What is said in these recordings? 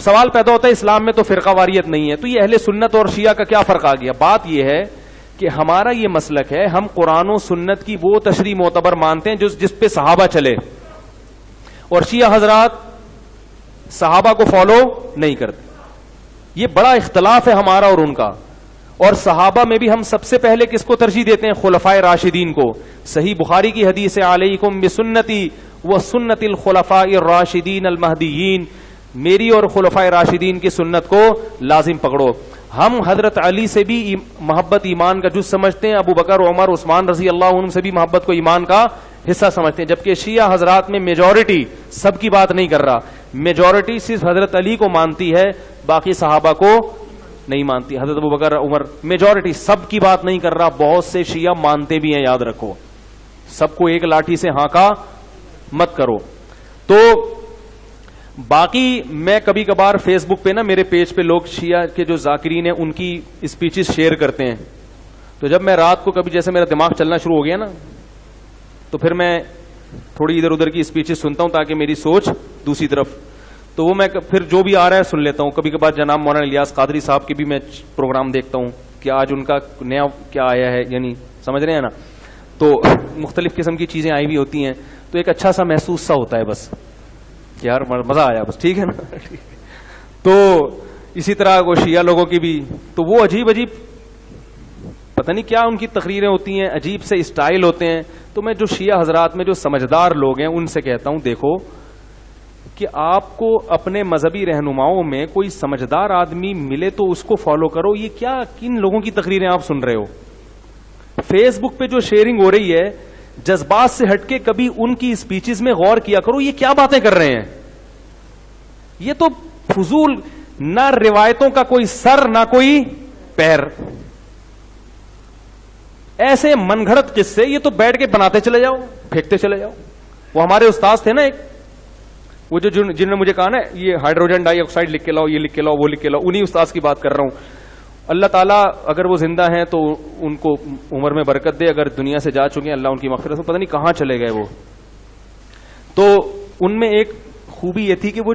سوال پیدا ہوتا ہے اسلام میں تو فرقہ واریت نہیں ہے، تو یہ اہل سنت اور شیعہ کا کیا فرق آ گیا؟ بات یہ ہے کہ ہمارا یہ مسلک ہے، ہم قرآن و سنت کی وہ تشریح معتبر مانتے ہیں جس پہ صحابہ چلے، اور شیعہ حضرات صحابہ کو فالو نہیں کرتے. یہ بڑا اختلاف ہے ہمارا اور ان کا. اور صحابہ میں بھی ہم سب سے پہلے کس کو ترجیح دیتے ہیں؟ خلفائے راشدین کو. صحیح بخاری کی حدیث ہے علیکم بسنتی و سنت الخلفاء الراشدین المہدیین، میری اور خلفائے راشدین کی سنت کو لازم پکڑو. ہم حضرت علی سے بھی محبت ایمان کا جز سمجھتے ہیں، ابو بکر عمر عثمان رضی اللہ عنہ سے بھی محبت کو ایمان کا حصہ سمجھتے ہیں، جبکہ شیعہ حضرات میں میجورٹی، سب کی بات نہیں کر رہا، میجورٹی صرف حضرت علی کو مانتی ہے، باقی صحابہ کو نہیں مانتی. حضرت ابو بکر عمر میجورٹی، سب کی بات نہیں کر رہا، بہت سے شیعہ مانتے بھی ہیں، یاد رکھو، سب کو ایک لاٹھی سے ہانکا مت کرو. تو باقی میں کبھی کبھار فیس بک پہ نا میرے پیج پہ لوگ شیعہ کے جو ذاکرین ہیں ان کی اسپیچز شیئر کرتے ہیں، تو جب میں رات کو کبھی جیسے میرا دماغ چلنا شروع ہو گیا نا، تو پھر میں تھوڑی ادھر ادھر کی اسپیچز سنتا ہوں تاکہ میری سوچ دوسری طرف، تو وہ میں پھر جو بھی آ رہا ہے سن لیتا ہوں. کبھی کبھار جناب مولانا الیاس قادری صاحب کی بھی میں پروگرام دیکھتا ہوں کہ آج ان کا نیا کیا آیا ہے، یعنی سمجھ رہے ہیں نا، تو مختلف قسم کی چیزیں آئی ہوئی ہوتی ہیں، تو ایک اچھا سا محسوس سا ہوتا ہے، بس یار مزہ آیا، بس ٹھیک ہے نا. تو اسی طرح وہ شیعہ لوگوں کی بھی، تو وہ عجیب عجیب پتہ نہیں کیا ان کی تقریریں ہوتی ہیں، عجیب سے اسٹائل ہوتے ہیں. تو میں جو شیعہ حضرات میں جو سمجھدار لوگ ہیں ان سے کہتا ہوں، دیکھو کہ آپ کو اپنے مذہبی رہنماؤں میں کوئی سمجھدار آدمی ملے تو اس کو فالو کرو. یہ کیا کن لوگوں کی تقریریں آپ سن رہے ہو؟ فیس بک پہ جو شیئرنگ ہو رہی ہے جذبات سے ہٹ کے کبھی ان کی اسپیچز میں غور کیا کرو، یہ کیا باتیں کر رہے ہیں؟ یہ تو فضول، نہ روایتوں کا کوئی سر نہ کوئی پیر، ایسے من گھڑت قصے، یہ تو بیٹھ کے بناتے چلے جاؤ، پھینکتے چلے جاؤ. وہ ہمارے استاد تھے نا ایک، وہ جو جنہوں نے مجھے کہا نا یہ ہائیڈروجن ڈائی آکسائڈ لکھ کے لاؤ، یہ لکھ کے لاؤ، وہ لکھ کے لاؤ، انہی استاد کی بات کر رہا ہوں. اللہ تعالیٰ اگر وہ زندہ ہیں تو ان کو عمر میں برکت دے، اگر دنیا سے جا چکے ہیں اللہ ان کی مغفرت سے، پتہ نہیں کہاں چلے گئے وہ. تو ان میں ایک خوبی یہ تھی کہ وہ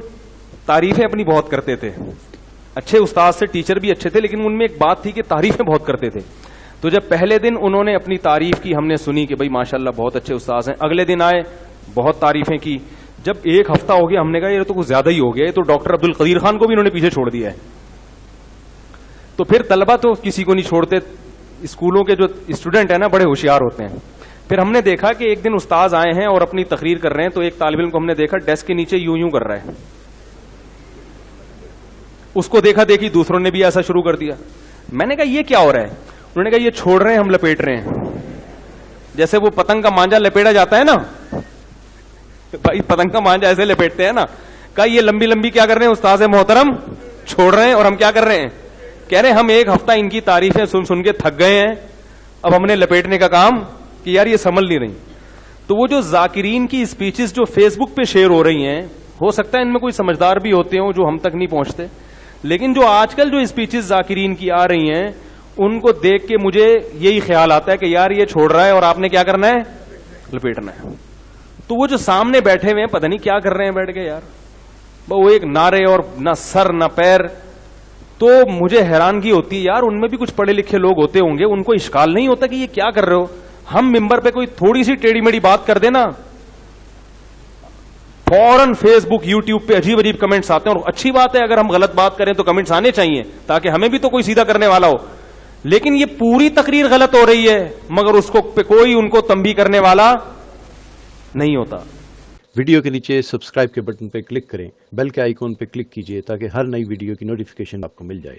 تعریفیں اپنی بہت کرتے تھے، اچھے استاد سے، ٹیچر بھی اچھے تھے، لیکن ان میں ایک بات تھی کہ تعریفیں بہت کرتے تھے. تو جب پہلے دن انہوں نے اپنی تعریف کی، ہم نے سنی کہ بھائی ماشاءاللہ بہت اچھے استاد ہیں. اگلے دن آئے، بہت تعریفیں کی. جب ایک ہفتہ ہو گیا ہم نے کہا یہ تو کچھ زیادہ ہی ہو گیا، تو ڈاکٹر عبد القدیر خان کو بھی انہوں نے پیچھے چھوڑ دیا ہے. تو پھر طلبہ تو کسی کو نہیں چھوڑتے، اسکولوں کے جو اسٹوڈنٹ ہیں نا بڑے ہوشیار ہوتے ہیں. پھر ہم نے دیکھا کہ ایک دن استاذ آئے ہیں اور اپنی تقریر کر رہے ہیں، تو ایک طالب علم کو ہم نے دیکھا ڈیسک کے نیچے یوں یوں کر رہا ہے. اس کو دیکھا دیکھی دوسروں نے بھی ایسا شروع کر دیا. میں نے کہا یہ کیا ہو رہا ہے؟ انہوں نے کہا یہ چھوڑ رہے ہیں، ہم لپیٹ رہے ہیں. جیسے وہ پتنگ کا مانجا لپیٹا جاتا ہے نا، بھائی پتنگ کا مانجا ایسے لپیٹتے ہیں نا. کہا یہ لمبی لمبی کیا کر رہے ہیں استاذ محترم؟ چھوڑ رہے ہیں. اور ہم کیا کر رہے ہیں؟ کہہ رہے ہیں ہم ایک ہفتہ ان کی تعریفیں سن سن کے تھک گئے ہیں، اب ہم نے لپیٹنے کا کام کہ یار یہ سنبھل نہیں رہی. تو وہ جو ذاکرین کی اسپیچز جو فیس بک پہ شیئر ہو رہی ہیں، ہو سکتا ہے ان میں کوئی سمجھدار بھی ہوتے ہوں جو ہم تک نہیں پہنچتے، لیکن جو آج کل جو اسپیچز ذاکرین کی آ رہی ہیں ان کو دیکھ کے مجھے یہی خیال آتا ہے کہ یار یہ چھوڑ رہا ہے اور آپ نے کیا کرنا ہے؟ لپیٹنا ہے. تو وہ جو سامنے بیٹھے ہوئے ہیں پتہ نہیں کیا کر رہے ہیں بیٹھ کے یار، وہ ایک نعرے اور نہ سر نہ پیر. تو مجھے حیرانگی ہوتی ہے یار، ان میں بھی کچھ پڑھے لکھے لوگ ہوتے ہوں گے، ان کو اشکال نہیں ہوتا کہ یہ کیا کر رہے ہو. ہم ممبر پہ کوئی تھوڑی سی ٹیڑھی میڑھی بات کر دینا، فوراً فیس بک یوٹیوب پہ عجیب عجیب کمنٹس آتے ہیں. اور اچھی بات ہے اگر ہم غلط بات کریں تو کمنٹس آنے چاہیے تاکہ ہمیں بھی تو کوئی سیدھا کرنے والا ہو. لیکن یہ پوری تقریر غلط ہو رہی ہے مگر اس کو پہ کوئی ان کو تنبیہ کرنے والا نہیں ہوتا. ویڈیو کے نیچے سبسکرائب کے بٹن پہ کلک کریں، بیل کے آئیکن پہ کلک کیجئے تاکہ ہر نئی ویڈیو کی نوٹیفیکیشن آپ کو مل جائے.